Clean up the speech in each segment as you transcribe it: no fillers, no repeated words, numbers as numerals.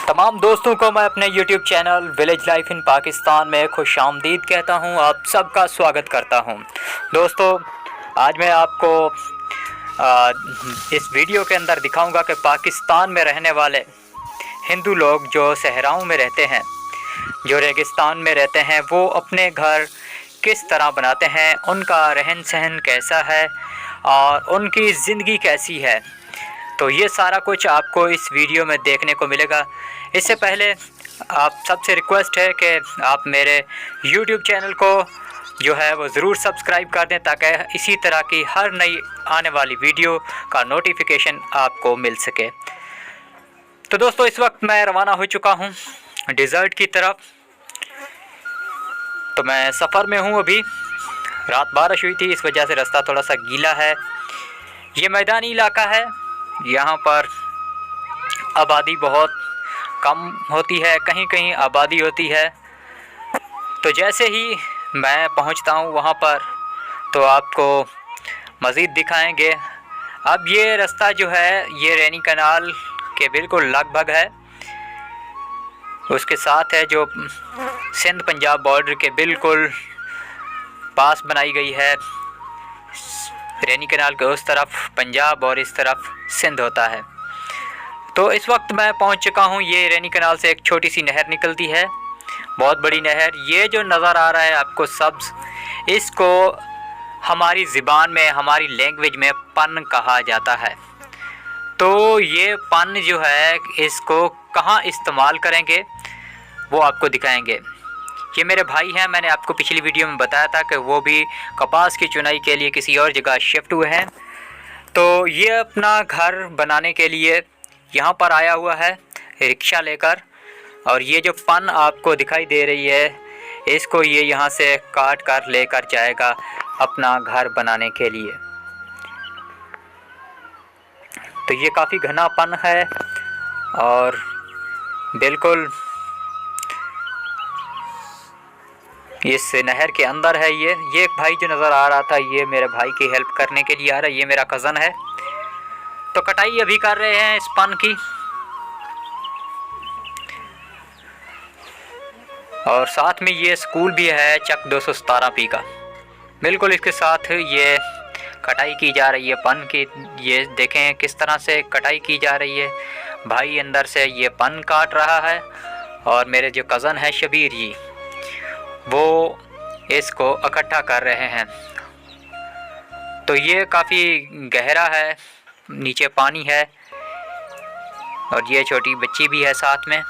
तमाम दोस्तों को मैं अपने YouTube channel village life in Pakistan में खुशामदीद कहता हूं। आप सबका स्वागत करता हूं। दोस्तों, आज मैं आपको इस वीडियो के अंदर दिखाऊंगा कि पाकिस्तान में रहने वाले हिंदू लोग जो सहराओं में रहते हैं, जो रेगिस्तान में रहते हैं, वो अपने घर किस तरह बनाते हैं, उनका रहन सहन कैसा है और उनकी ज़िंदगी कैसी है। तो ये सारा कुछ आपको इस वीडियो में देखने को मिलेगा। इससे पहले आप सबसे रिक्वेस्ट है कि आप मेरे YouTube चैनल को जो है वो ज़रूर सब्सक्राइब कर दें ताकि इसी तरह की हर नई आने वाली वीडियो का नोटिफिकेशन आपको मिल सके। तो दोस्तों, इस वक्त मैं रवाना हो चुका हूँ डिज़र्ट की तरफ। तो मैं सफ़र में हूँ। अभी रात बारिश हुई थी, इस वजह से रास्ता थोड़ा सा गीला है। ये मैदानी इलाका है, यहाँ पर आबादी बहुत कम होती है, कहीं कहीं आबादी होती है। तो जैसे ही मैं पहुंचता हूं वहां पर तो आपको मज़ीद दिखाएंगे। अब ये रास्ता जो है ये रैनी कैनाल के बिल्कुल लगभग है, उसके साथ है जो सिंध पंजाब बॉर्डर के बिल्कुल पास बनाई गई है। रैनी कैनाल के उस तरफ पंजाब और इस तरफ सिंध होता है। तो इस वक्त मैं पहुंच चुका हूं। ये रैनी कैनाल से एक छोटी सी नहर निकलती है, बहुत बड़ी नहर। ये जो नज़र आ रहा है आपको सब्ज़, इसको हमारी ज़बान में, हमारी लैंग्वेज में पन कहा जाता है। तो ये पन जो है इसको कहाँ इस्तेमाल करेंगे वो आपको दिखाएंगे। ये मेरे भाई हैं, मैंने आपको पिछली वीडियो में बताया था कि वो भी कपास की चुनाई के लिए किसी और जगह शिफ्ट हुए हैं। तो ये अपना घर बनाने के लिए यहाँ पर आया हुआ है रिक्शा लेकर, और ये जो पन आपको दिखाई दे रही है इसको ये यहाँ से काट कर लेकर जाएगा अपना घर बनाने के लिए। तो ये काफ़ी घना पन है और बिल्कुल इस नहर के अंदर है। ये एक भाई जो नज़र आ रहा था, ये मेरे भाई की हेल्प करने के लिए आ रहा है। ये मेरा कज़न है। तो कटाई अभी कर रहे हैं इस पन की, और साथ में ये स्कूल भी है चक 217 का। बिल्कुल इसके साथ ये कटाई की जा रही है पन की। ये देखें किस तरह से कटाई की जा रही है। भाई अंदर से ये पन काट रहा है और मेरे जो कज़न है शबीर जी, वो इसको इकट्ठा कर रहे हैं। तो ये काफ़ी गहरा है, नीचे पानी है और ये छोटी बच्ची भी है साथ में।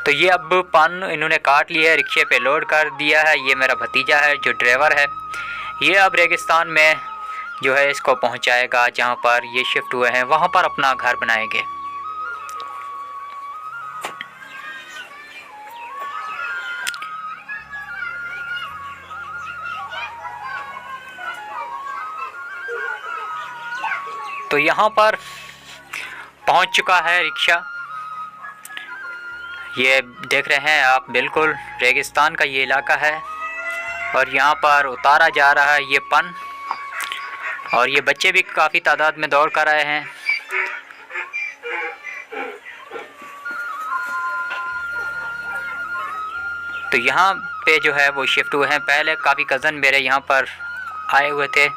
तो ये अब पन इन्होंने काट लिया है, रिक्शे पे लोड कर दिया है। ये मेरा भतीजा है जो ड्राइवर है। ये अब रेगिस्तान में जो है इसको पहुंचाएगा, जहां पर ये शिफ्ट हुए हैं वहां पर अपना घर बनाएंगे। तो यहाँ पर पहुँच चुका है रिक्शा। ये देख रहे हैं आप, बिल्कुल रेगिस्तान का ये इलाका है और यहाँ पर उतारा जा रहा है ये पन। और ये बच्चे भी काफ़ी तादाद में दौड़ कर आए हैं। तो यहाँ पे जो है वो शिफ्ट हुए हैं। पहले काफ़ी कज़न मेरे यहाँ पर आए हुए थे,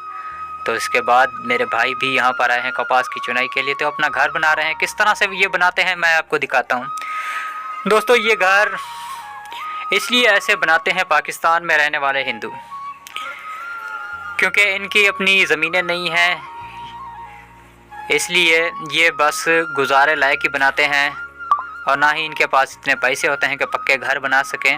तो इसके बाद मेरे भाई भी यहाँ पर आए हैं कपास की चुनाई के लिए। तो अपना घर बना रहे हैं। किस तरह से ये बनाते हैं मैं आपको दिखाता हूँ। दोस्तों, ये घर इसलिए ऐसे बनाते हैं पाकिस्तान में रहने वाले हिंदू, क्योंकि इनकी अपनी ज़मीनें नहीं हैं, इसलिए ये बस गुजारे लायक ही बनाते हैं और ना ही इनके पास इतने पैसे होते हैं कि पक्के घर बना सकें।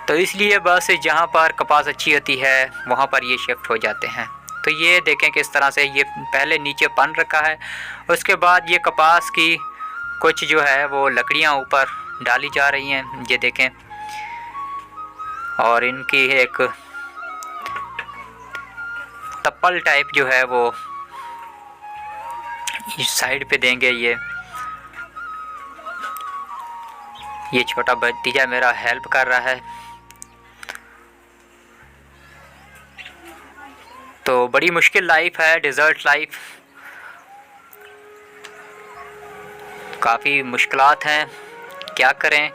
तो इसलिए बस जहाँ पर कपास अच्छी होती है वहाँ पर ये शिफ्ट हो जाते हैं। तो ये देखें किस तरह से ये पहले नीचे पन रखा है, उसके बाद ये कपास की कुछ जो है वो लकड़ियाँ ऊपर डाली जा रही हैं, ये देखें। और इनकी एक तप्पल टाइप जो है वो इस साइड पे देंगे। ये छोटा भतीजा मेरा हेल्प कर रहा है। तो बड़ी मुश्किल लाइफ है, डिज़र्ट लाइफ। काफ़ी मुश्किलात हैं। क्या करें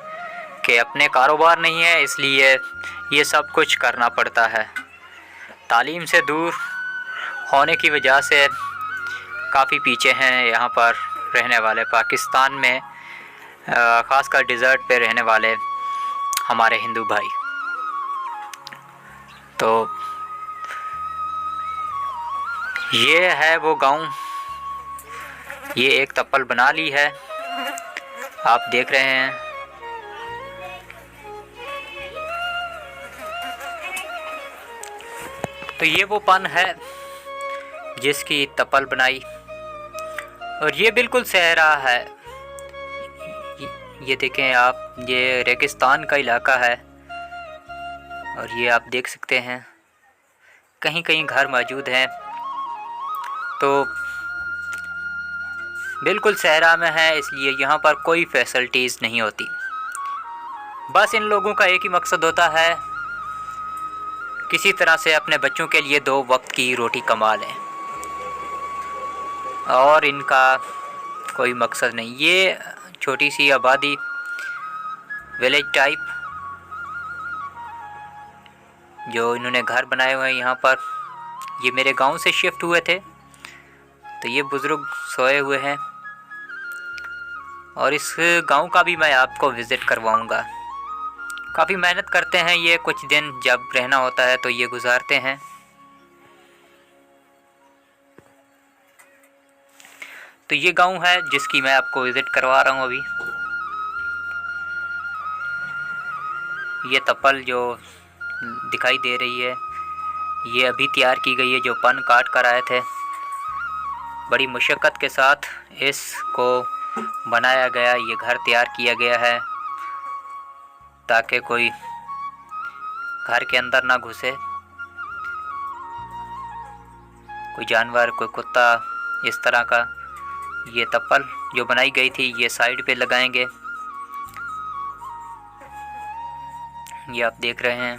कि अपने कारोबार नहीं है, इसलिए ये सब कुछ करना पड़ता है। तालीम से दूर होने की वजह से काफ़ी पीछे हैं यहाँ पर रहने वाले पाकिस्तान में, ख़ासकर डिज़र्ट पे रहने वाले हमारे हिंदू भाई। तो ये है वो गांव, ये एक तप्पल बना ली है, आप देख रहे हैं। तो ये वो पन है जिसकी तप्पल बनाई, और ये बिल्कुल सहरा है। ये देखें आप, ये रेगिस्तान का इलाका है, और ये आप देख सकते हैं कहीं कहीं घर मौजूद हैं। तो बिल्कुल सहरा में है, इसलिए यहाँ पर कोई फैसिलिटीज़ नहीं होती। बस इन लोगों का एक ही मकसद होता है, किसी तरह से अपने बच्चों के लिए 2 वक्त की रोटी कमा लें, और इनका कोई मकसद नहीं। ये छोटी सी आबादी, विलेज टाइप, जो इन्होंने घर बनाए हुए हैं यहाँ पर, ये मेरे गांव से शिफ्ट हुए थे। तो ये बुज़ुर्ग सोए हुए हैं, और इस गांव का भी मैं आपको विज़िट करवाऊंगा। काफ़ी मेहनत करते हैं ये, कुछ दिन जब रहना होता है तो ये गुजारते हैं। तो ये गांव है जिसकी मैं आपको विज़िट करवा रहा हूँ अभी। ये तप्पल जो दिखाई दे रही है, ये अभी तैयार की गई है, जो पन काट कर आए थे। बड़ी मुशक्क़त के साथ इसको बनाया गया, ये घर तैयार किया गया है ताकि कोई घर के अंदर ना घुसे, कोई जानवर, कोई कुत्ता, इस तरह का। ये तप्पल जो बनाई गई थी ये साइड पे लगाएंगे, ये आप देख रहे हैं।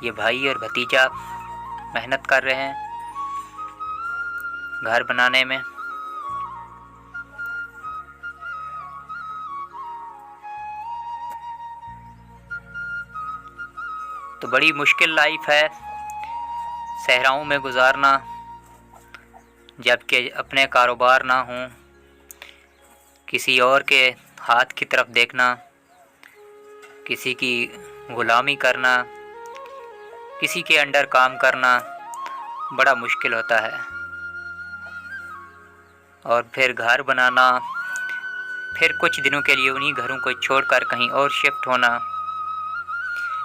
ये भाई और भतीजा मेहनत कर रहे हैं घर बनाने में। तो बड़ी मुश्किल लाइफ है सहराओं में गुजारना, जबकि अपने कारोबार ना हों, किसी और के हाथ की तरफ देखना, किसी की गुलामी करना, किसी के अंडर काम करना बड़ा मुश्किल होता है। और फिर घर बनाना, फिर कुछ दिनों के लिए उन्हीं घरों को छोड़कर कहीं और शिफ्ट होना,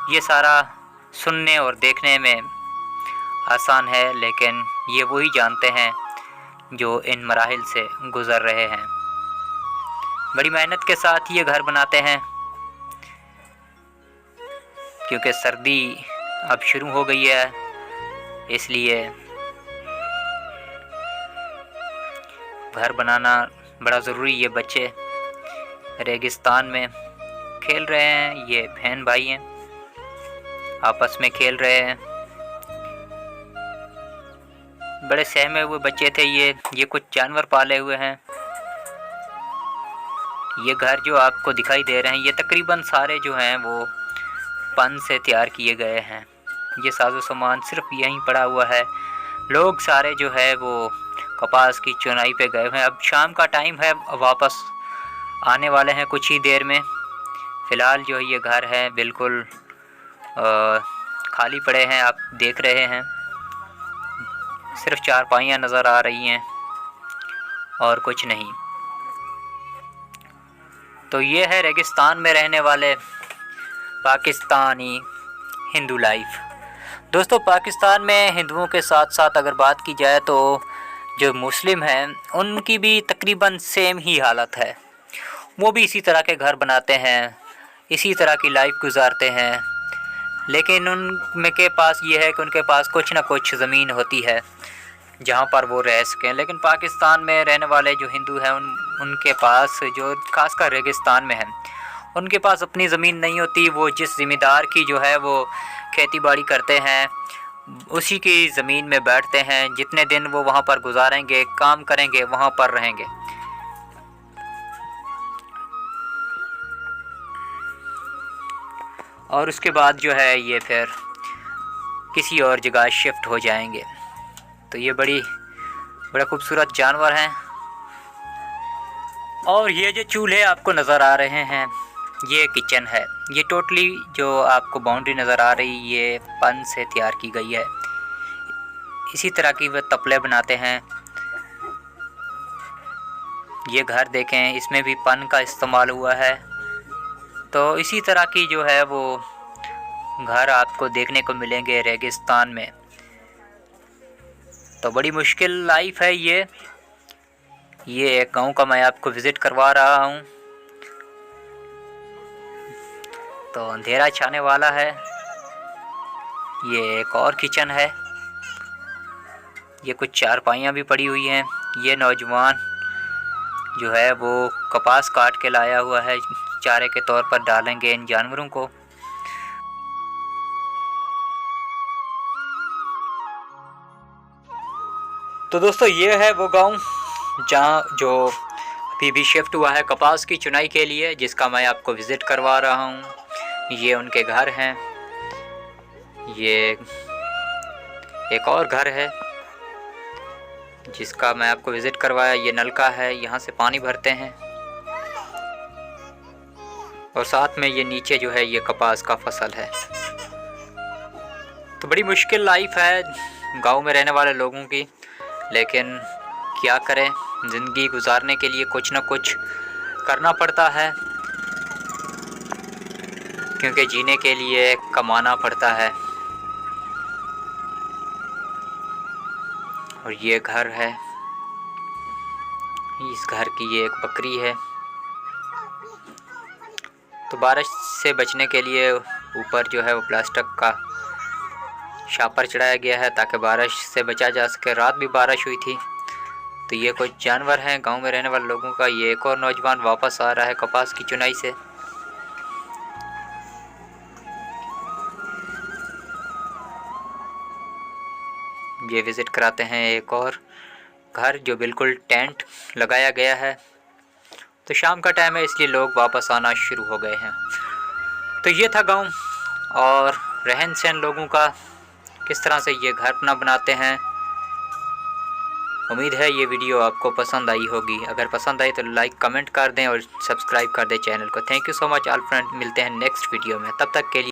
ये सारा सुनने और देखने में आसान है, लेकिन ये वही जानते हैं जो इन मराहिल से गुज़र रहे हैं। बड़ी मेहनत के साथ ये घर बनाते हैं, क्योंकि सर्दी अब शुरू हो गई है, इसलिए घर बनाना बड़ा ज़रूरी। ये बच्चे रेगिस्तान में खेल रहे हैं, ये बहन भाई हैं, आपस में खेल रहे हैं। बड़े सहमे हुए बच्चे थे ये कुछ जानवर पाले हुए हैं। ये घर जो आपको दिखाई दे रहे हैं, ये तकरीबन सारे जो हैं वो पन से तैयार किए गए हैं। ये साजो सामान सिर्फ यहीं पड़ा हुआ है। लोग सारे जो है वो कपास की चुनाई पे गए हुए हैं। अब शाम का टाइम है, वापस आने वाले हैं कुछ ही देर में। फ़िलहाल जो ये घर है बिल्कुल खाली पड़े हैं, आप देख रहे हैं। सिर्फ चारपाइयाँ नज़र आ रही हैं और कुछ नहीं। तो ये है रेगिस्तान में रहने वाले पाकिस्तानी हिंदू लाइफ। दोस्तों, पाकिस्तान में हिंदुओं के साथ साथ अगर बात की जाए तो जो मुस्लिम हैं उनकी भी तकरीबन सेम ही हालत है। वो भी इसी तरह के घर बनाते हैं, इसी तरह की लाइफ गुजारते हैं, लेकिन उनके पास ये है कि उनके पास कुछ ना कुछ ज़मीन होती है जहाँ पर वो रह सकें। लेकिन पाकिस्तान में रहने वाले जो हिंदू हैं उनके पास, जो खासकर रेगिस्तान में हैं, उनके पास अपनी ज़मीन नहीं होती। वो जिस ज़मींदार की जो है वो खेती बाड़ी करते हैं, उसी की ज़मीन में बैठते हैं। जितने दिन वो वहाँ पर गुजारेंगे, काम करेंगे, वहाँ पर रहेंगे। और उसके बाद जो है ये फिर किसी और जगह शिफ्ट हो जाएंगे। तो ये बड़ा खूबसूरत जानवर हैं। और ये जो चूल्हे आपको नज़र आ रहे हैं, ये किचन है। ये टोटली जो आपको बाउंड्री नज़र आ रही, ये पन से तैयार की गई है। इसी तरह की वे तपले बनाते हैं। ये घर देखें, इसमें भी पन का इस्तेमाल हुआ है। तो इसी तरह की जो है वो घर आपको देखने को मिलेंगे रेगिस्तान में। तो बड़ी मुश्किल लाइफ है ये एक गांव का मैं आपको विज़िट करवा रहा हूँ। तो अंधेरा छाने वाला है। ये एक और किचन है। ये कुछ चारपाइयाँ भी पड़ी हुई हैं। ये नौजवान जो है वो कपास काट के लाया हुआ है, चारे के तौर पर डालेंगे इन जानवरों को। तो दोस्तों ये है वो गांव जहाँ जो अभी भी शिफ्ट हुआ है कपास की चुनाई के लिए, जिसका मैं आपको विज़िट करवा रहा हूँ। ये उनके घर हैं। ये एक और घर है जिसका मैं आपको विज़िट करवाया। ये नलका है, यहाँ से पानी भरते हैं। और साथ में ये नीचे जो है ये कपास का फसल है। तो बड़ी मुश्किल लाइफ है गांव में रहने वाले लोगों की, लेकिन क्या करें, ज़िंदगी गुजारने के लिए कुछ न कुछ करना पड़ता है, क्योंकि जीने के लिए कमाना पड़ता है। और ये घर है, इस घर की ये एक बकरी है। तो बारिश से बचने के लिए ऊपर जो है वो प्लास्टिक का छापर चढ़ाया गया है ताकि बारिश से बचा जा सके। रात भी बारिश हुई थी। तो ये कुछ जानवर हैं गांव में रहने वाले लोगों का। ये एक और नौजवान वापस आ रहा है कपास की चुनाई से। ये विज़िट कराते हैं एक और घर जो बिल्कुल टेंट लगाया गया है। तो शाम का टाइम है इसलिए लोग वापस आना शुरू हो गए हैं। तो ये था गांव और रहन सहन लोगों का, किस तरह से ये घर अपना बनाते हैं। उम्मीद है ये वीडियो आपको पसंद आई होगी। अगर पसंद आई तो लाइक कमेंट कर दें और सब्सक्राइब कर दें चैनल को। Thank you so much all friend. मिलते हैं नेक्स्ट वीडियो में, तब तक के लिए।